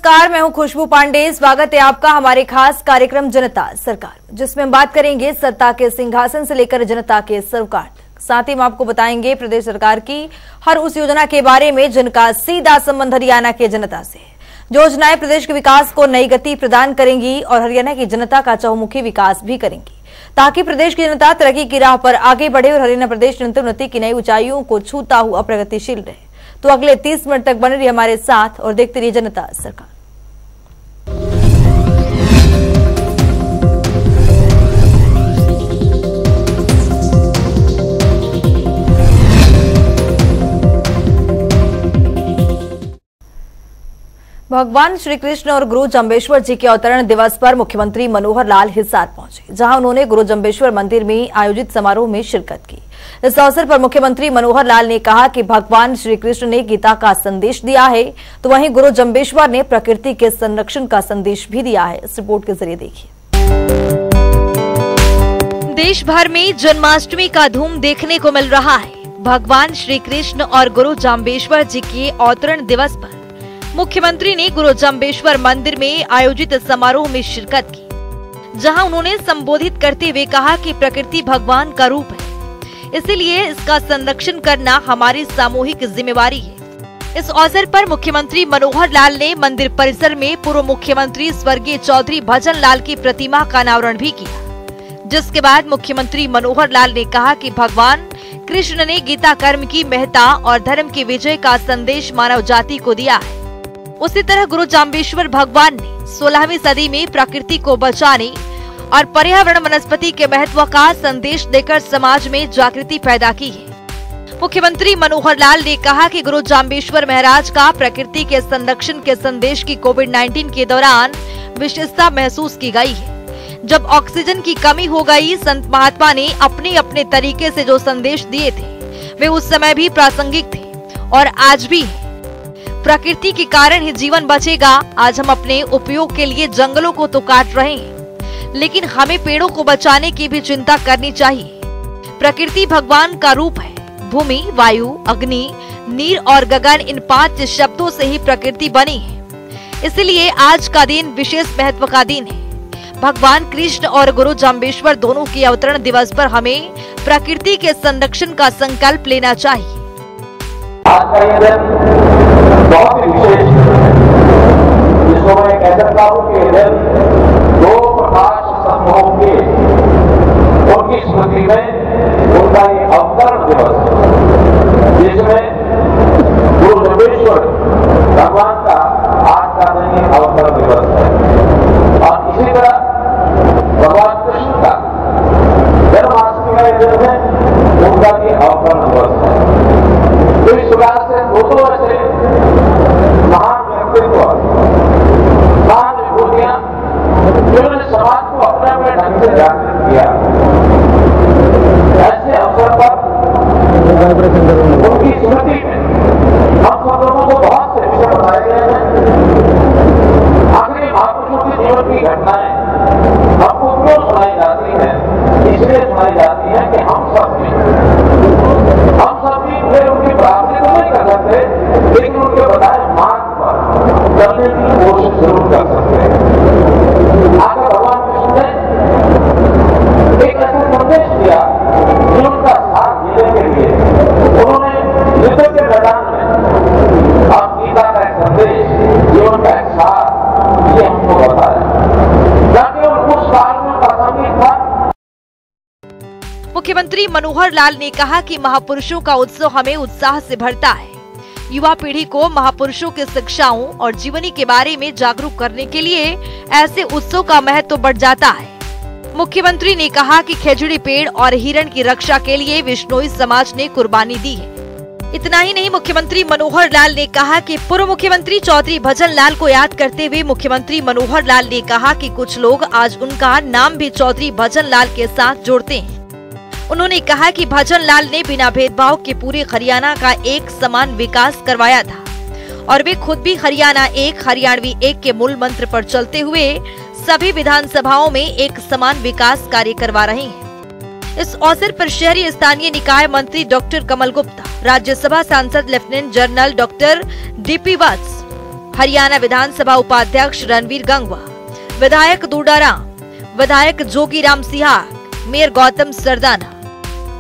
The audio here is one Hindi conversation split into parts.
नमस्कार, मैं हूं खुशबू पांडे। स्वागत है आपका हमारे खास कार्यक्रम जनता सरकार, जिसमें हम बात करेंगे सत्ता के सिंहासन से लेकर जनता के सरोकार तक। साथ ही हम आपको बताएंगे प्रदेश सरकार की हर उस योजना के बारे में जिनका सीधा संबंध हरियाणा के जनता से है। जो योजनाएं प्रदेश के विकास को नई गति प्रदान करेंगी और हरियाणा की जनता का चहुमुखी विकास भी करेंगी, ताकि प्रदेश की जनता तरक्की की राह पर आगे बढ़े और हरियाणा प्रदेश निरंतर उन्नति की नई ऊंचाइयों को छूता हुआ प्रगतिशील रहे। तो अगले 30 मिनट तक बने रहिए हमारे साथ और देखते रहिए जनता सरकार। भगवान श्री कृष्ण और गुरु जम्बेश्वर जी के अवतरण दिवस पर मुख्यमंत्री मनोहर लाल हिसार पहुंचे, जहां उन्होंने गुरु जम्बेश्वर मंदिर में आयोजित समारोह में शिरकत की। इस अवसर पर मुख्यमंत्री मनोहर लाल ने कहा कि भगवान श्री कृष्ण ने गीता का संदेश दिया है, तो वहीं गुरु जम्बेश्वर ने प्रकृति के संरक्षण का संदेश भी दिया है। इस रिपोर्ट के जरिए देखिए। देश भर में जन्माष्टमी का धूम देखने को मिल रहा है। भगवान श्री कृष्ण और गुरु जम्बेश्वर जी के अवतरण दिवस पर मुख्यमंत्री ने गुरु जम्बेश्वर मंदिर में आयोजित समारोह में शिरकत की, जहां उन्होंने संबोधित करते हुए कहा कि प्रकृति भगवान का रूप है, इसीलिए इसका संरक्षण करना हमारी सामूहिक जिम्मेवारी है। इस अवसर पर मुख्यमंत्री मनोहर लाल ने मंदिर परिसर में पूर्व मुख्यमंत्री स्वर्गीय चौधरी भजन लाल की प्रतिमा का अनावरण भी किया, जिसके बाद मुख्यमंत्री मनोहर लाल ने कहा कि भगवान कृष्ण ने गीता कर्म की महत्ता और धर्म की विजय का संदेश मानव जाति को दिया है। उसी तरह गुरु जम्बेश्वर भगवान ने 16वीं सदी में प्रकृति को बचाने और पर्यावरण वनस्पति के महत्व का संदेश देकर समाज में जागृति पैदा की है। मुख्यमंत्री मनोहर लाल ने कहा कि गुरु जम्बेश्वर महाराज का प्रकृति के संरक्षण के संदेश की कोविड-19 के दौरान विशेषता महसूस की गई है। जब ऑक्सीजन की कमी हो गई, संत महात्मा ने अपने अपने तरीके से जो संदेश दिए थे वे उस समय भी प्रासंगिक थे और आज भी है। प्रकृति के कारण ही जीवन बचेगा। आज हम अपने उपयोग के लिए जंगलों को तो काट रहे हैं, लेकिन हमें पेड़ों को बचाने की भी चिंता करनी चाहिए। प्रकृति भगवान का रूप है। भूमि, वायु, अग्नि, नीर और गगन, इन 5 शब्दों से ही प्रकृति बनी है। इसलिए आज का दिन विशेष महत्व का दिन है। भगवान कृष्ण और गुरु जम्बेश्वर दोनों के अवतरण दिवस पर हमें प्रकृति के संरक्षण का संकल्प लेना चाहिए। बहुत ही विशेष, जिसको मैं कह सकता हूँ कि दो प्रकाश समूहों के उनकी स्मृति में उनका ये अवतरण दिवस, जिसमें गुरु जम्बेश्वर भगवान का आज का दिन अवतरण दिवस है। और इसी तरह भगवान कृष्ण का जन्माष्टमी का दिन है, उनका भी अवतरण दिवस है। तो इस प्रकार से दोनों ऐसे महान व्यक्तित्व, महान विभूतियां, जिन्होंने समाज को अपने अपने ढंग से जागृत किया, ऐसे अवसर पर उनकी स्मृति में हम सब लोगों को बहुत से विषय बताए गए हैं। आखिरी महापुरुषों के जीवन की घटनाएं हमको क्यों सुनाई जाती है? इसलिए सुनाई जाती है कि हम सब भी फिर उनकी प्राप्ति तो नहीं कर सकते, लेकिन उनके बताए मार्ग पर चलने की कोशिश जरूर कर सकते हैं। आगे भगवान कृष्ण ने एक ऐसा संदेश दिया जो उनका साथ जीने के लिए उन्होंने युद्ध के मैदान में अब गीता का एक संदेश, जीवन का एक साथ, ये हमको बताया, ताकि उस काल में प्रासंगिक था। मुख्यमंत्री मनोहर लाल ने कहा कि महापुरुषों का उत्सव हमें उत्साह से भरता है। युवा पीढ़ी को महापुरुषों के शिक्षाओं और जीवनी के बारे में जागरूक करने के लिए ऐसे उत्सव का महत्व बढ़ जाता है। मुख्यमंत्री ने कहा कि खेजड़ी पेड़ और हिरण की रक्षा के लिए विश्नोई समाज ने कुर्बानी दी है। इतना ही नहीं, मुख्यमंत्री मनोहर लाल ने कहा कि पूर्व मुख्यमंत्री चौधरी भजन लाल को याद करते हुए मुख्यमंत्री मनोहर लाल ने कहा कि कुछ लोग आज उनका नाम भी चौधरी भजन लाल के साथ जोड़ते हैं। उन्होंने कहा कि भजन लाल ने बिना भेदभाव के पूरे हरियाणा का एक समान विकास करवाया था और वे खुद भी हरियाणा एक, हरियाणवी एक के मूल मंत्र पर चलते हुए सभी विधानसभाओं में एक समान विकास कार्य करवा रहे हैं। इस अवसर पर शहरी स्थानीय निकाय मंत्री डॉक्टर कमल गुप्ता, राज्यसभा सांसद लेफ्टिनेंट जनरल डॉक्टर डीपी वत्स, हरियाणा विधानसभा उपाध्यक्ष रणवीर गंगवा, विधायक दूडाराम, विधायक जोगीराम सिहाग, मेयर गौतम सरदाना,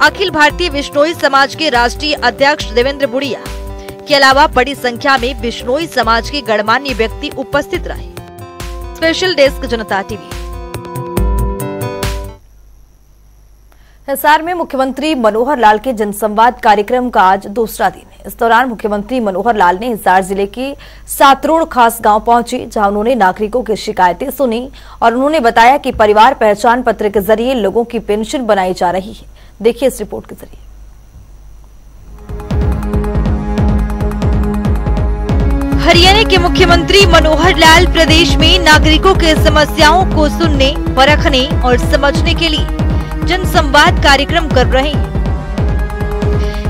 अखिल भारतीय बिश्नोई समाज के राष्ट्रीय अध्यक्ष देवेंद्र बुढ़िया के अलावा बड़ी संख्या में बिश्नोई समाज के गणमान्य व्यक्ति उपस्थित रहे। स्पेशल डेस्क जनता टीवी। हिसार में मुख्यमंत्री मनोहर लाल के जनसंवाद कार्यक्रम का आज दूसरा दिन है। इस दौरान मुख्यमंत्री मनोहर लाल ने हिसार जिले के सातरोड़ खास गांव पहुंचे, जहां उन्होंने नागरिकों की शिकायतें सुनी और उन्होंने बताया कि परिवार पहचान पत्र के जरिए लोगों की पेंशन बनाई जा रही है। देखिए इस रिपोर्ट के जरिए। हरियाणा के मुख्यमंत्री मनोहर लाल प्रदेश में नागरिकों के समस्याओं को सुनने, परखने और समझने के लिए जनसंवाद कार्यक्रम कर रहे हैं।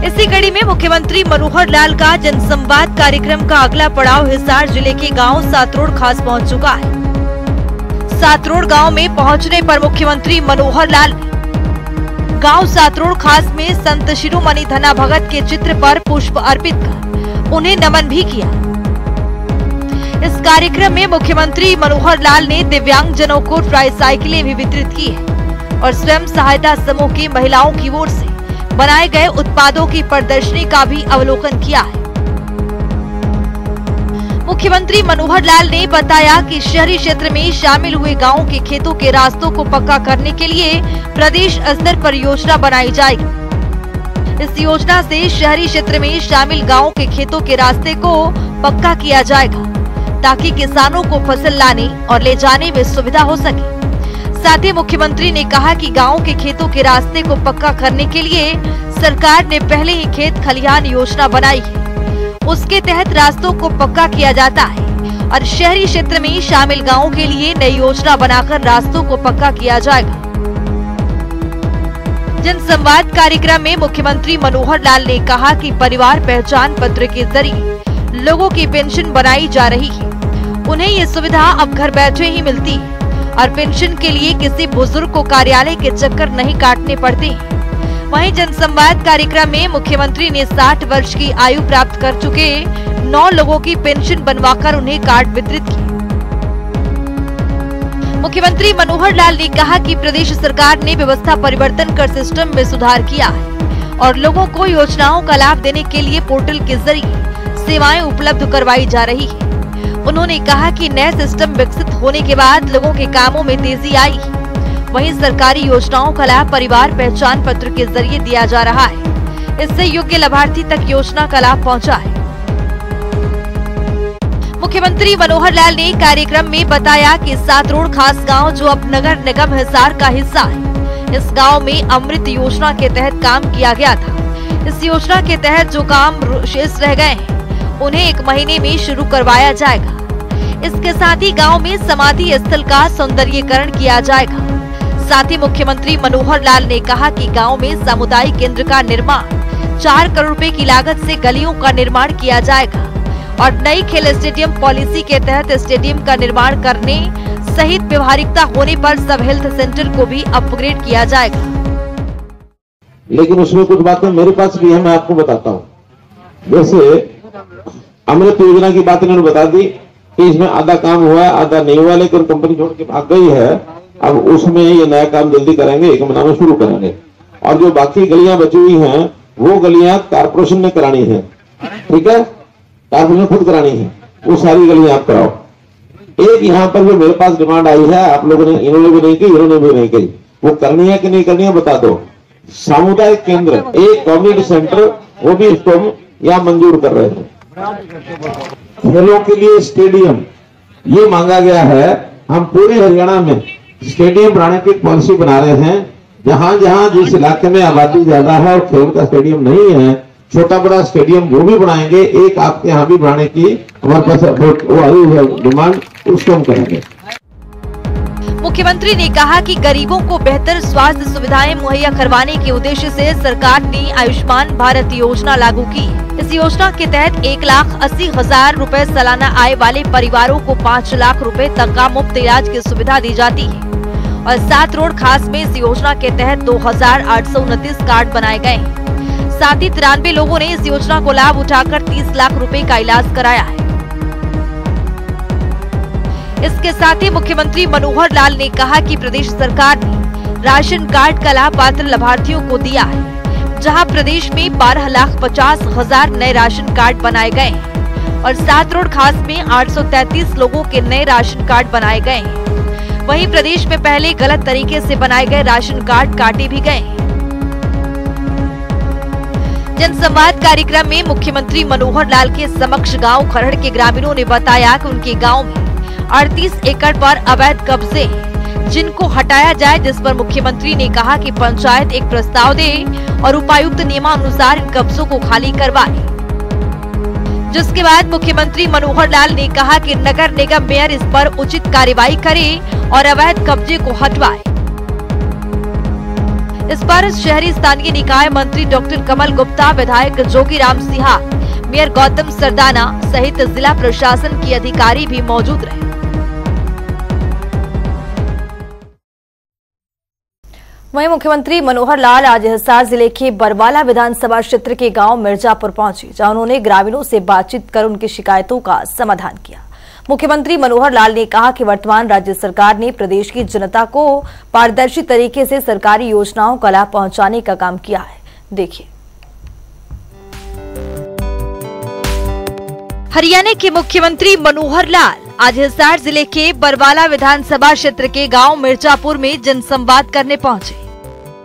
इसी कड़ी में मुख्यमंत्री मनोहर लाल का जनसंवाद कार्यक्रम का अगला पड़ाव हिसार जिले के गांव सातरोड़ खास पहुंच चुका है। सातरोड़ गांव में पहुंचने पर मुख्यमंत्री मनोहर लाल ने गांव सातरोड़ खास में संत शिरोमणि धना भगत के चित्र पर पुष्प अर्पित कर उन्हें नमन भी किया। इस कार्यक्रम में मुख्यमंत्री मनोहर लाल ने दिव्यांगजनों को ट्राईसाइकिलें भी वितरित की है और स्वयं सहायता समूह की महिलाओं की ओर से बनाए गए उत्पादों की प्रदर्शनी का भी अवलोकन किया है। मुख्यमंत्री मनोहर लाल ने बताया कि शहरी क्षेत्र में शामिल हुए गांवों के खेतों के रास्तों को पक्का करने के लिए प्रदेश स्तर पर योजना बनाई जाएगी। इस योजना से शहरी क्षेत्र में शामिल गांवों के खेतों के रास्ते को पक्का किया जाएगा, ताकि किसानों को फसल लाने और ले जाने में सुविधा हो सके। साथ ही मुख्यमंत्री ने कहा कि गांव के खेतों के रास्ते को पक्का करने के लिए सरकार ने पहले ही खेत खलिहान योजना बनाई है। उसके तहत रास्तों को पक्का किया जाता है और शहरी क्षेत्र में शामिल गांवों के लिए नई योजना बनाकर रास्तों को पक्का किया जाएगा। जनसंवाद कार्यक्रम में मुख्यमंत्री मनोहर लाल ने कहा कि परिवार पहचान पत्र के जरिए लोगों की पेंशन बनाई जा रही है। उन्हें ये सुविधा अब घर बैठे ही मिलती है और पेंशन के लिए किसी बुजुर्ग को कार्यालय के चक्कर नहीं काटने पड़ते हैं। वहीं जनसंवाद कार्यक्रम में मुख्यमंत्री ने 60 वर्ष की आयु प्राप्त कर चुके 9 लोगों की पेंशन बनवाकर उन्हें कार्ड वितरित किए। मुख्यमंत्री मनोहर लाल ने कहा कि प्रदेश सरकार ने व्यवस्था परिवर्तन कर सिस्टम में सुधार किया है और लोगों को योजनाओं का लाभ देने के लिए पोर्टल के जरिए सेवाएं उपलब्ध करवाई जा रही है। उन्होंने कहा कि नए सिस्टम विकसित होने के बाद लोगों के कामों में तेजी आई है। वहीं सरकारी योजनाओं का लाभ परिवार पहचान पत्र के जरिए दिया जा रहा है। इससे योग्य लाभार्थी तक योजना का लाभ पहुंचा है। मुख्यमंत्री मनोहर लाल ने कार्यक्रम में बताया कि सातरोड़ खास गांव जो अब नगर निगम हिसार का हिस्सा है, इस गांव में अमृत योजना के तहत काम किया गया था। इस योजना के तहत जो काम शेष रह गए हैं उन्हें 1 महीने में शुरू करवाया जाएगा। इसके साथ ही गांव में समाधि स्थल का सौंदर्यीकरण किया जाएगा। साथ ही मुख्यमंत्री मनोहर लाल ने कहा कि गांव में सामुदायिक केंद्र का निर्माण 4 करोड़ रुपए की लागत से गलियों का निर्माण किया जाएगा और नई खेल स्टेडियम पॉलिसी के तहत स्टेडियम का निर्माण करने सहित व्यवहारिकता होने पर सब हेल्थ सेंटर को भी अपग्रेड किया जाएगा। लेकिन उसमें कुछ बातें मेरे पास भी है, मैं आपको बताता हूँ। जैसे अमृत योजना की बात इन्होंने बता दी कि इसमें आधा काम हुआ है, आधा नहीं हुआ, लेकिन कंपनी छोड़ के भाग गई है। अब उसमें ये नया काम जल्दी करेंगे, 1 महीना में शुरू करेंगे। और जो बाकी गलियां बची हुई हैं वो गलियां कारपोरेशन ने करानी है, ठीक है, कारपोरेशन खुद करानी है, वो सारी गलियां आप कराओ। एक यहाँ पर जो मेरे पास डिमांड आई है, आप लोगों ने, इन्होंने भी नहीं की, इन्होंने भी नहीं की, वो करनी है कि नहीं करनी है बता दो। सामुदायिक केंद्र, एक कम्युनिटी सेंटर, वो भी इसको यहाँ मंजूर कर रहे हैं। खेलों के लिए स्टेडियम ये मांगा गया है। हम पूरे हरियाणा में स्टेडियम बनाने की पॉलिसी बना रहे हैं। जहां जहां जिस इलाके में आबादी ज्यादा है और खेल का स्टेडियम नहीं है, छोटा बड़ा स्टेडियम वो भी बनाएंगे। एक आपके यहाँ भी बनाने की हमारे पास वो आई है डिमांड, उसको हम करेंगे। मुख्यमंत्री ने कहा कि गरीबों को बेहतर स्वास्थ्य सुविधाएं मुहैया करवाने के उद्देश्य से सरकार ने आयुष्मान भारत योजना लागू की। इस योजना के तहत 1,80,000 रुपए सालाना आय वाले परिवारों को 5 लाख रुपए तक का मुफ्त इलाज की सुविधा दी जाती है और सातरोड़ खास में इस योजना के तहत 2,829 कार्ड बनाए गए हैं। साथ ही 93 लोगों ने इस योजना को लाभ उठाकर 30 लाख रुपए का इलाज कराया है। इसके साथ ही मुख्यमंत्री मनोहर लाल ने कहा कि प्रदेश सरकार ने राशन कार्ड का लाभ पात्र लाभार्थियों को दिया है, जहां प्रदेश में 12,50,000 नए राशन कार्ड बनाए गए हैं और 7 रोड खास में 833 लोगों के नए राशन कार्ड बनाए गए हैं। वहीं प्रदेश में पहले गलत तरीके से बनाए गए राशन कार्ड काटे भी गए। जनसंवाद कार्यक्रम में मुख्यमंत्री मनोहर लाल के समक्ष गांव खरड़ के ग्रामीणों ने बताया कि उनके गांव में 38 एकड़ पर अवैध कब्जे जिनको हटाया जाए, जिस पर मुख्यमंत्री ने कहा कि पंचायत एक प्रस्ताव दे और उपायुक्त नियमानुसार इन कब्जों को खाली करवाए। जिसके बाद मुख्यमंत्री मनोहर लाल ने कहा कि नगर निगम मेयर इस पर उचित कार्रवाई करे और अवैध कब्जे को हटवाए। इस पर शहरी स्थानीय निकाय मंत्री डॉक्टर कमल गुप्ता, विधायक जोगीराम सिंहा, मेयर गौतम सरदाना सहित जिला प्रशासन के अधिकारी भी मौजूद रहे। वहीं मुख्यमंत्री मनोहर लाल आज हिसार जिले के बरवाला विधानसभा क्षेत्र के गांव मिर्जापुर पहुंचे, जहां उन्होंने ग्रामीणों से बातचीत कर उनकी शिकायतों का समाधान किया। मुख्यमंत्री मनोहर लाल ने कहा कि वर्तमान राज्य सरकार ने प्रदेश की जनता को पारदर्शी तरीके से सरकारी योजनाओं का लाभ पहुंचाने का काम किया है। देखिए। हरियाणा के मुख्यमंत्री मनोहर लाल आज हिसार जिले के बरवाला विधानसभा क्षेत्र के गांव मिर्जापुर में जनसंवाद करने पहुंचे,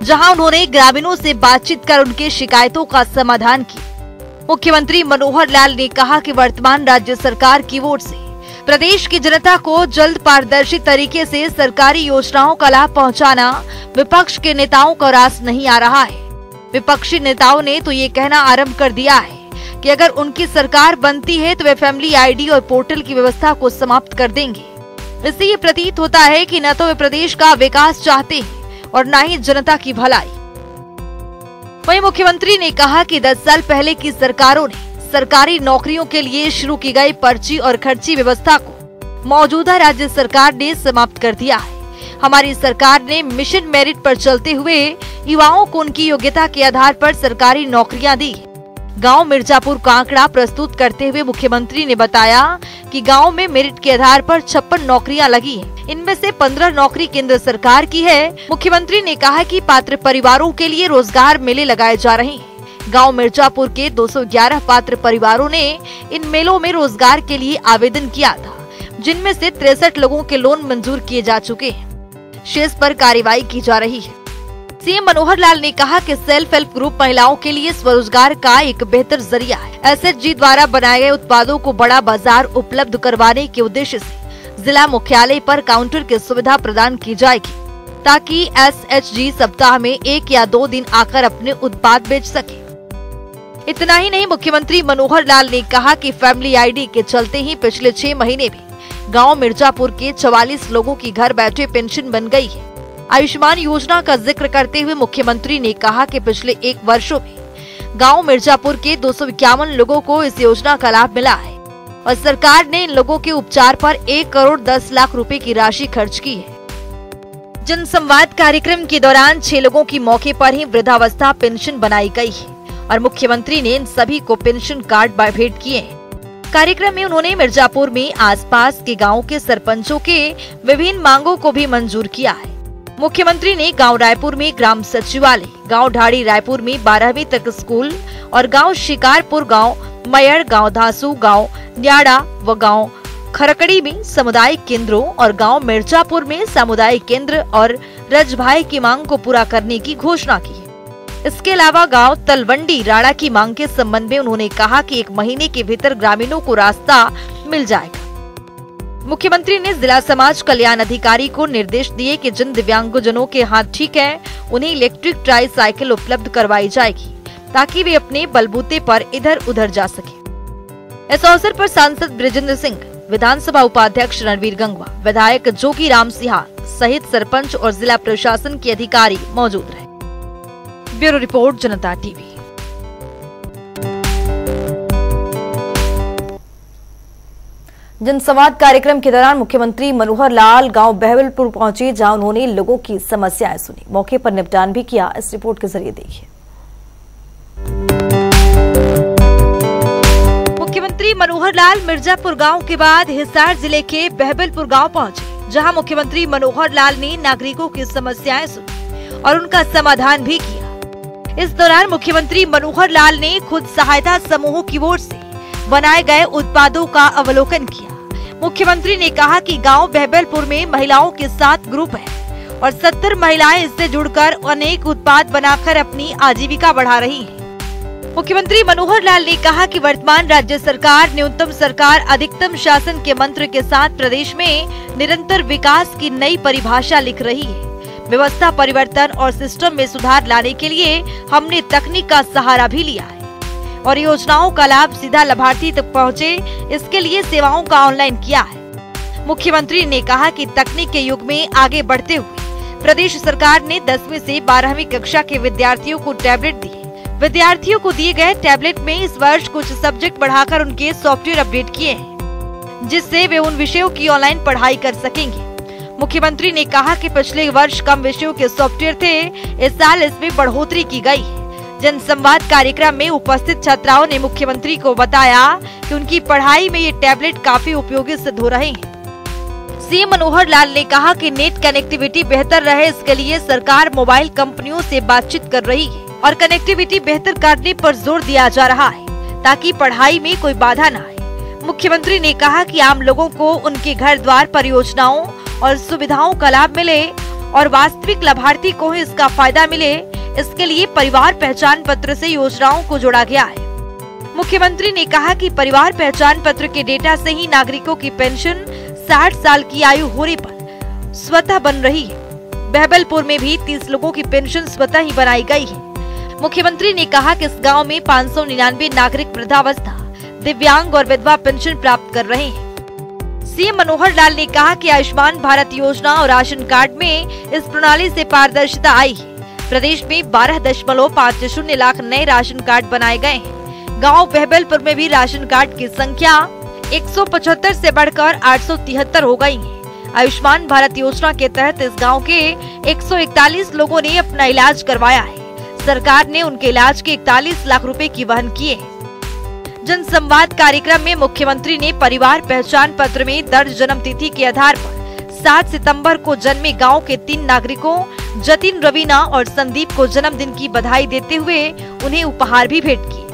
जहां उन्होंने ग्रामीणों से बातचीत कर उनके शिकायतों का समाधान किया। मुख्यमंत्री मनोहर लाल ने कहा कि वर्तमान राज्य सरकार की ओर से प्रदेश की जनता को जल्द पारदर्शी तरीके से सरकारी योजनाओं का लाभ पहुंचाना विपक्ष के नेताओं को रास नहीं आ रहा है। विपक्षी नेताओं ने तो ये कहना आरंभ कर दिया है कि अगर उनकी सरकार बनती है तो वे फैमिली आईडी और पोर्टल की व्यवस्था को समाप्त कर देंगे। इससे ये प्रतीत होता है कि न तो वे प्रदेश का विकास चाहते हैं और न ही जनता की भलाई। वहीं मुख्यमंत्री ने कहा कि 10 साल पहले की सरकारों ने सरकारी नौकरियों के लिए शुरू की गई पर्ची और खर्ची व्यवस्था को मौजूदा राज्य सरकार ने समाप्त कर दिया है। हमारी सरकार ने मिशन मेरिट पर चलते हुए युवाओं को उनकी योग्यता के आधार पर सरकारी नौकरियां दी। गांव मिर्जापुर का आंकड़ा प्रस्तुत करते हुए मुख्यमंत्री ने बताया कि गांव में मेरिट के आधार पर 56 नौकरियां लगी हैं। इनमें से 15 नौकरी केंद्र सरकार की है। मुख्यमंत्री ने कहा कि पात्र परिवारों के लिए रोजगार मेले लगाए जा रहे हैं। गांव मिर्जापुर के 211 पात्र परिवारों ने इन मेलों में रोजगार के लिए आवेदन किया था, जिनमें से 63 लोगों के लोन मंजूर किए जा चुके हैं। शेष पर कार्रवाई की जा रही है। सीएम मनोहर लाल ने कहा कि सेल्फ हेल्प ग्रुप महिलाओं के लिए स्वरोजगार का एक बेहतर जरिया है। एसएचजी द्वारा बनाए गए उत्पादों को बड़ा बाजार उपलब्ध करवाने के उद्देश्य से जिला मुख्यालय पर काउंटर की सुविधा प्रदान की जाएगी, ताकि एसएचजी सप्ताह में 1 या 2 दिन आकर अपने उत्पाद बेच सके। इतना ही नहीं, मुख्यमंत्री मनोहर लाल ने कहा कि फैमिली आईडी के चलते ही पिछले 6 महीने में गाँव मिर्जापुर के 44 लोगों की घर बैठे पेंशन बन गयी है। आयुष्मान योजना का जिक्र करते हुए मुख्यमंत्री ने कहा कि पिछले 1 वर्षों में गांव मिर्जापुर के 251 लोगों को इस योजना का लाभ मिला है और सरकार ने इन लोगों के उपचार पर 1 करोड़ 10 लाख रुपए की राशि खर्च की है। जनसंवाद कार्यक्रम के दौरान 6 लोगों की मौके पर ही वृद्धावस्था पेंशन बनाई गई है और मुख्यमंत्री ने इन सभी को पेंशन कार्ड भेंट किए हैं। कार्यक्रम में उन्होंने मिर्जापुर में आसपास के गाँव के सरपंचों के विभिन्न मांगों को भी मंजूर किया है। मुख्यमंत्री ने गांव रायपुर में ग्राम सचिवालय, गांव ढाड़ी रायपुर में 12वीं तक स्कूल और गांव शिकारपुर, गांव मयर, गांव धासू, गांव न्याड़ा व गांव खरकड़ी में सामुदायिक केंद्रों और गांव मिर्जापुर में सामुदायिक केंद्र और रजभाई की मांग को पूरा करने की घोषणा की है। इसके अलावा गांव तलवंडी राड़ा की मांग के संबंध में उन्होंने कहा कि 1 महीने के भीतर ग्रामीणों को रास्ता मिल जाएगा। मुख्यमंत्री ने जिला समाज कल्याण अधिकारी को निर्देश दिए कि जिन दिव्यांगजनों के हाथ ठीक है, उन्हें इलेक्ट्रिक ट्राई साइकिल उपलब्ध करवाई जाएगी, ताकि वे अपने बलबूते पर इधर उधर जा सके। इस अवसर पर सांसद बृजेंद्र सिंह, विधानसभा उपाध्यक्ष रणवीर गंगवा, विधायक जोगीराम सिंहा सहित सरपंच और जिला प्रशासन के अधिकारी मौजूद रहे। ब्यूरो रिपोर्ट, जनता टीवी। जनसंवाद कार्यक्रम के दौरान मुख्यमंत्री मनोहर लाल गांव बहवलपुर पहुंचे, जहां उन्होंने लोगों की समस्याएं सुनी, मौके पर निपटान भी किया। इस रिपोर्ट के जरिए देखिए। मुख्यमंत्री मनोहर लाल मिर्जापुर गांव के बाद हिसार जिले के बहबलपुर गांव पहुंचे, जहां मुख्यमंत्री मनोहर लाल ने नागरिकों की समस्याएं सुनी और उनका समाधान भी किया। इस दौरान मुख्यमंत्री मनोहर लाल ने खुद सहायता समूहों की ओर से बनाए गए उत्पादों का अवलोकन किया। मुख्यमंत्री ने कहा कि गांव बहबलपुर में महिलाओं के 7 ग्रुप है और 70 महिलाएं इससे जुड़कर अनेक उत्पाद बनाकर अपनी आजीविका बढ़ा रही हैं। मुख्यमंत्री मनोहर लाल ने कहा कि वर्तमान राज्य सरकार न्यूनतम सरकार अधिकतम शासन के मंत्र के साथ प्रदेश में निरंतर विकास की नई परिभाषा लिख रही है। व्यवस्था परिवर्तन और सिस्टम में सुधार लाने के लिए हमने तकनीक का सहारा भी लिया है और योजनाओं का लाभ सीधा लाभार्थी तक पहुँचे, इसके लिए सेवाओं का ऑनलाइन किया है। मुख्यमंत्री ने कहा कि तकनीक के युग में आगे बढ़ते हुए प्रदेश सरकार ने 10वीं से 12वीं कक्षा के विद्यार्थियों को टैबलेट दिए। विद्यार्थियों को दिए गए टैबलेट में इस वर्ष कुछ सब्जेक्ट बढ़ाकर उनके सॉफ्टवेयर अपडेट किए हैं, जिससे वे उन विषयों की ऑनलाइन पढ़ाई कर सकेंगे। मुख्यमंत्री ने कहा कि पिछले वर्ष कम विषयों के सॉफ्टवेयर थे, इस साल इसमें बढ़ोतरी की गई है। जनसंवाद कार्यक्रम में उपस्थित छात्राओं ने मुख्यमंत्री को बताया कि उनकी पढ़ाई में ये टैबलेट काफी उपयोगी सिद्ध हो रहे हैं। सीएम मनोहर लाल ने कहा कि नेट कनेक्टिविटी बेहतर रहे, इसके लिए सरकार मोबाइल कंपनियों से बातचीत कर रही है और कनेक्टिविटी बेहतर करने पर जोर दिया जा रहा है ताकि पढ़ाई में कोई बाधा न आए। मुख्यमंत्री ने कहा कि आम लोगों को उनके घर द्वार परियोजनाओं और सुविधाओं का लाभ मिले और वास्तविक लाभार्थी को ही इसका फायदा मिले, इसके लिए परिवार पहचान पत्र से योजनाओं को जोड़ा गया है। मुख्यमंत्री ने कहा कि परिवार पहचान पत्र के डेटा से ही नागरिकों की पेंशन 60 साल की आयु होने पर स्वतः बन रही है। बहबलपुर में भी 30 लोगों की पेंशन स्वतः ही बनाई गई है। मुख्यमंत्री ने कहा कि इस गांव में 599 नागरिक वृद्धावस्था, दिव्यांग और विधवा पेंशन प्राप्त कर रहे हैं। सीएम मनोहर लाल ने कहा कि आयुष्मान भारत योजना और राशन कार्ड में इस प्रणाली से पारदर्शिता आई है। प्रदेश में 12.50 लाख नए राशन कार्ड बनाए गए हैं। गांव बहबलपुर में भी राशन कार्ड की संख्या 175 से बढ़कर 873 हो गई है। आयुष्मान भारत योजना के तहत इस गांव के 141 लोगों ने अपना इलाज करवाया है। सरकार ने उनके इलाज के 41 लाख रुपए की वहन किए। जनसंवाद कार्यक्रम में मुख्यमंत्री ने परिवार पहचान पत्र में दर्ज जन्म तिथि के आधार पर 7 सितंबर को जन्मे गांव के 3 नागरिकों जतिन, रवीना और संदीप को जन्मदिन की बधाई देते हुए उन्हें उपहार भी भेंट किए।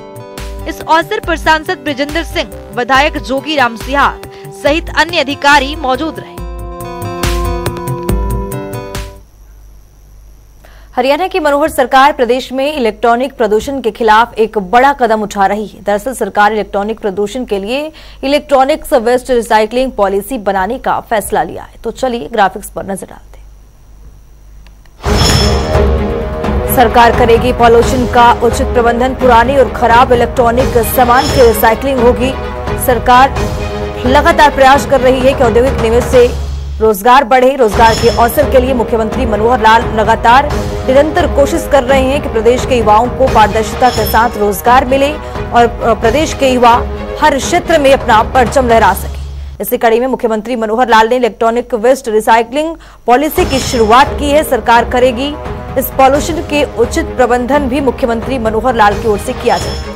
इस अवसर पर सांसद ब्रिजेंद्र सिंह, विधायक जोगी राम सिहाग सहित अन्य अधिकारी मौजूद रहे। हरियाणा की मनोहर सरकार प्रदेश में इलेक्ट्रॉनिक प्रदूषण के खिलाफ एक बड़ा कदम उठा रही है। दरअसल सरकार इलेक्ट्रॉनिक प्रदूषण के लिए इलेक्ट्रॉनिक्स वेस्ट रिसाइकलिंग पॉलिसी बनाने का फैसला लिया है। तो चलिए ग्राफिक्स पर नजर डालते हैं। सरकार करेगी पॉल्यूशन का उचित प्रबंधन, पुरानी और खराब इलेक्ट्रॉनिक सामान की रिसाइकलिंग होगी। सरकार लगातार प्रयास कर रही है कि औद्योगिक निवेश से रोजगार बढ़े। रोजगार के अवसर के लिए मुख्यमंत्री मनोहर लाल लगातार निरंतर कोशिश कर रहे हैं कि प्रदेश के युवाओं को पारदर्शिता के साथ रोजगार मिले और प्रदेश के युवा हर क्षेत्र में अपना परचम लहरा सके। इसी कड़ी में मुख्यमंत्री मनोहर लाल ने इलेक्ट्रॉनिक वेस्ट रिसाइकलिंग पॉलिसी की शुरुआत की है। सरकार करेगी इस पॉल्यूशन के उचित प्रबंधन भी मुख्यमंत्री मनोहर लाल की ओर से किया जाएगा।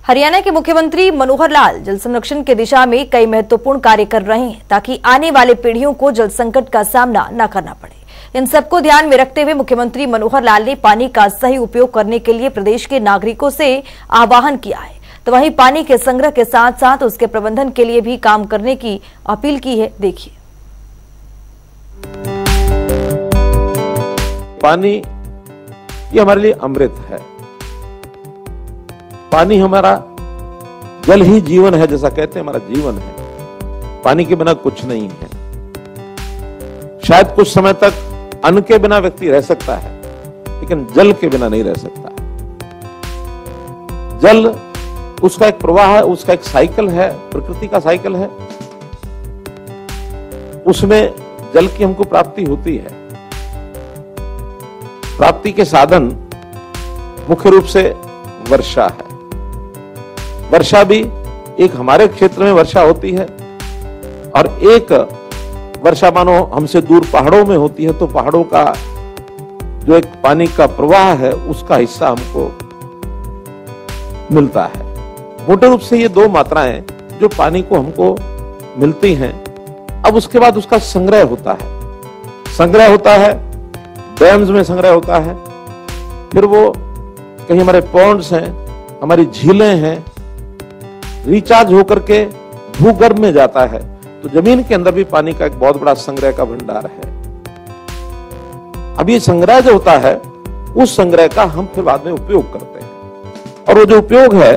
हरियाणा के मुख्यमंत्री मनोहर लाल जल संरक्षण की दिशा में कई महत्वपूर्ण कार्य कर रहे हैं ताकि आने वाले पीढ़ियों को जल संकट का सामना न करना पड़े। इन सबको ध्यान में रखते हुए मुख्यमंत्री मनोहर लाल ने पानी का सही उपयोग करने के लिए प्रदेश के नागरिकों से आह्वान किया है। तो वहीं पानी के संग्रह के साथ साथ उसके प्रबंधन के लिए भी काम करने की अपील की है। देखिए, पानी ये हमारे लिए अमृत है। पानी हमारा, जल ही जीवन है, जैसा कहते हैं हमारा जीवन है। पानी के बिना कुछ नहीं है। शायद कुछ समय तक अन्न के बिना व्यक्ति रह सकता है, लेकिन जल के बिना नहीं रह सकता। जल उसका एक प्रवाह है, उसका एक साइकिल है, प्रकृति का साइकिल है। उसमें जल की हमको प्राप्ति होती है। प्राप्ति के साधन मुख्य रूप से वर्षा है। वर्षा भी एक हमारे क्षेत्र में वर्षा होती है और एक वर्षा मानो हमसे दूर पहाड़ों में होती है, तो पहाड़ों का जो एक पानी का प्रवाह है उसका हिस्सा हमको मिलता है। मोटे रूप से ये दो मात्राएं जो पानी को हमको मिलती हैं। अब उसके बाद उसका संग्रह होता है, डैम्स में संग्रह होता है, फिर वो कहीं हमारे पॉन्ड्स हैं, हमारी झीलें हैं, रिचार्ज होकर के भूगर्भ में जाता है। तो जमीन के अंदर भी पानी का एक बहुत बड़ा संग्रह का भंडार है। अब ये संग्रह जो होता है, उस संग्रह का हम फिर बाद में उपयोग करते हैं। और वो जो उपयोग है,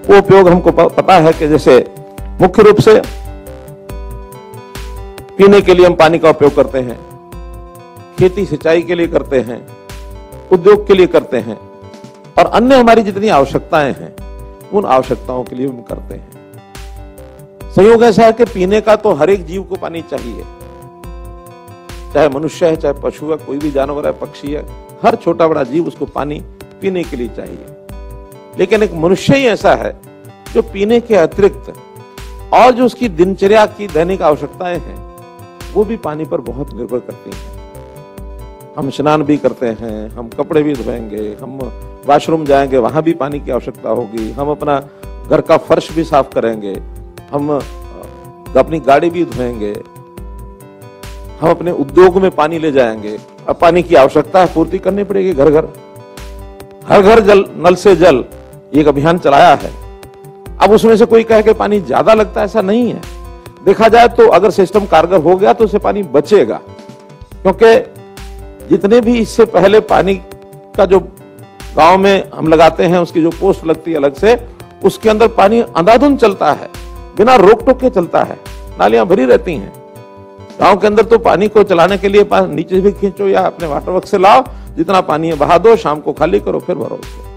वो उपयोग हमको पता है कि जैसे मुख्य रूप से पीने के लिए हम पानी का उपयोग करते हैं, खेती सिंचाई के लिए करते हैं, उद्योग के लिए करते हैं, और अन्य हमारी जितनी आवश्यकताएं हैं उन आवश्यकताओं के लिए हम करते हैं। संयोग ऐसा है कि पीने का तो हर एक जीव को पानी चाहिए, चाहे मनुष्य है, चाहे पशु है, कोई भी जानवर है, पक्षी है, हर छोटा बड़ा जीव उसको पानी पीने के लिए चाहिए। लेकिन एक मनुष्य ही ऐसा है जो पीने के अतिरिक्त और जो उसकी दिनचर्या की दैनिक आवश्यकताएं हैं वो भी पानी पर बहुत निर्भर करती हैं। हम स्नान भी करते हैं, हम कपड़े भी धोएंगे, हम वॉशरूम जाएंगे, वहां भी पानी की आवश्यकता होगी, हम अपना घर का फर्श भी साफ करेंगे, हम अपनी गाड़ी भी धोएंगे, हम अपने उद्योग में पानी ले जाएंगे। अब पानी की आवश्यकता पूर्ति करनी पड़ेगी। घर घर हर घर जल, नल से जल, एक अभियान चलाया है। अब उसमें से कोई कहे कि पानी ज्यादा लगता है, ऐसा नहीं है। देखा जाए तो अगर सिस्टम कारगर हो गया तो उससे पानी बचेगा, क्योंकि जितने भी इससे पहले पानी का जो गांव में हम लगाते हैं, उसकी जो पोस्ट लगती है अलग से, उसके अंदर पानी अंधाधुंध चलता है, बिना रोक टोक के चलता है, नालियां भरी रहती हैं। गांव के अंदर तो पानी को चलाने के लिए नीचे भी खींचो या अपने वाटर वर्क से लाओ, जितना पानी है बहा दो, शाम को खाली करो, फिर भरो उसको।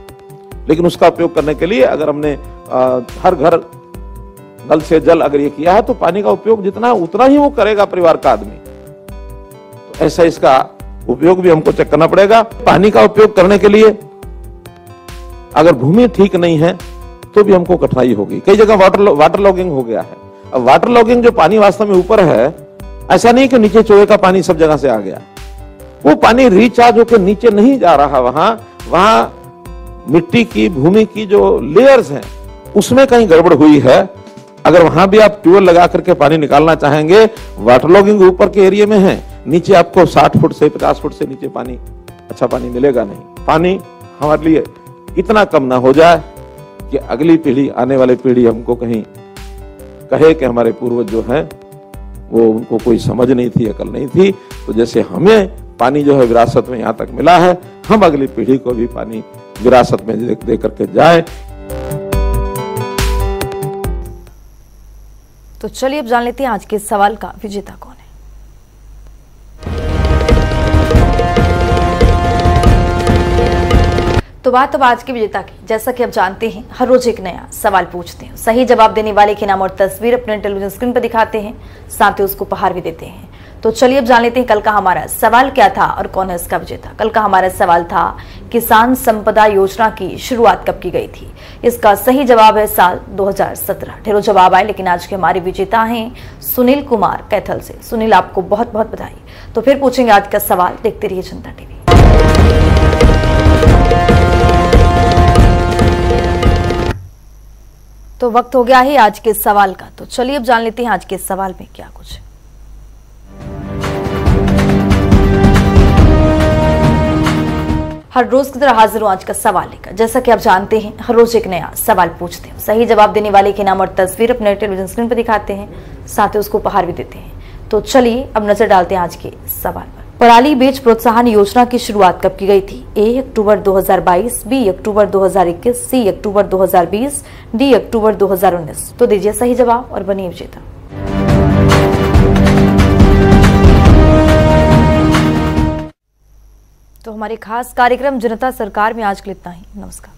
लेकिन उसका उपयोग करने के लिए अगर हमने हर घर नल से जल अगर ये किया है, तो पानी का उपयोग जितना उतना ही वो करेगा परिवार का आदमी। तो ऐसा इसका उपयोग भी हमको चेक करना पड़ेगा। पानी का उपयोग करने के लिए अगर भूमि ठीक नहीं है तो भी हमको कठिनाई होगी। कई जगह वाटर लॉगिंग हो गया है। अब वाटर लॉगिंग जो पानी वास्तव में ऊपर है, ऐसा नहीं कि नीचे चोए का पानी सब जगह से आ गया, वो पानी रिचार्ज होकर नीचे नहीं जा रहा। वहां मिट्टी की, भूमि की जो लेयर्स हैं उसमें कहीं गड़बड़ हुई है। अगर वहां भी आप ट्यूबवेल लगा करके पानी निकालना चाहेंगे, वाटर लॉगिंग ऊपर के एरिया में है, नीचे आपको 60 फुट से 50 फुट से नीचे पानी, अच्छा पानी मिलेगा नहीं। पानी हमारे लिए इतना कम ना हो जाए कि अगली पीढ़ी, आने वाली पीढ़ी हमको कहीं कहे कि हमारे पूर्वज जो हैं वो, उनको कोई समझ नहीं थी, अकल नहीं थी। तो जैसे हमें पानी जो है विरासत में यहाँ तक मिला है, हम अगली पीढ़ी को भी पानी विरासत में दे करके जाए। तो चलिए अब जान लेते हैं आज के सवाल का विजेता कौन है। तो बात अब आज के विजेता की। जैसा कि आप जानते हैं, हर रोज एक नया सवाल पूछते हैं, सही जवाब देने वाले के नाम और तस्वीर अपने टेलीविजन स्क्रीन पर दिखाते हैं, साथ ही उसको उपहार भी देते हैं। तो चलिए अब जान लेते हैं कल का हमारा सवाल क्या था और कौन है इसका विजेता। कल का हमारा सवाल था, किसान संपदा योजना की शुरुआत कब की गई थी? इसका सही जवाब है साल 2017। ढेरों जवाब आए, लेकिन आज के हमारे विजेता हैं सुनील कुमार कैथल से। सुनील, आपको बहुत बहुत बधाई। तो फिर पूछेंगे आज का सवाल, देखते रहिए जनता टीवी। तो वक्त हो गया है आज के सवाल का। तो चलिए अब जान लेते हैं आज के सवाल में क्या कुछ है। हर रोज की तरह हाजिर हूं आज का सवाल लेकर। जैसा कि आप जानते हैं, हर रोज एक नया सवाल पूछते हैं, सही जवाब देने वाले के नाम और तस्वीर अपने टेलीविजन स्क्रीन पर दिखाते हैं, साथ ही उसको उपहार भी देते हैं। तो चलिए अब नजर डालते हैं आज के सवाल पर। पराली बेच प्रोत्साहन योजना की शुरुआत कब की गई थी? ए अक्टूबर 2022, बी अक्टूबर 2021, सी अक्टूबर 2020, डी अक्टूबर 2019। तो दीजिए सही जवाब और बनिए विजेता। तो हमारे खास कार्यक्रम जनता सरकार में आज के लिए इतना ही। नमस्कार।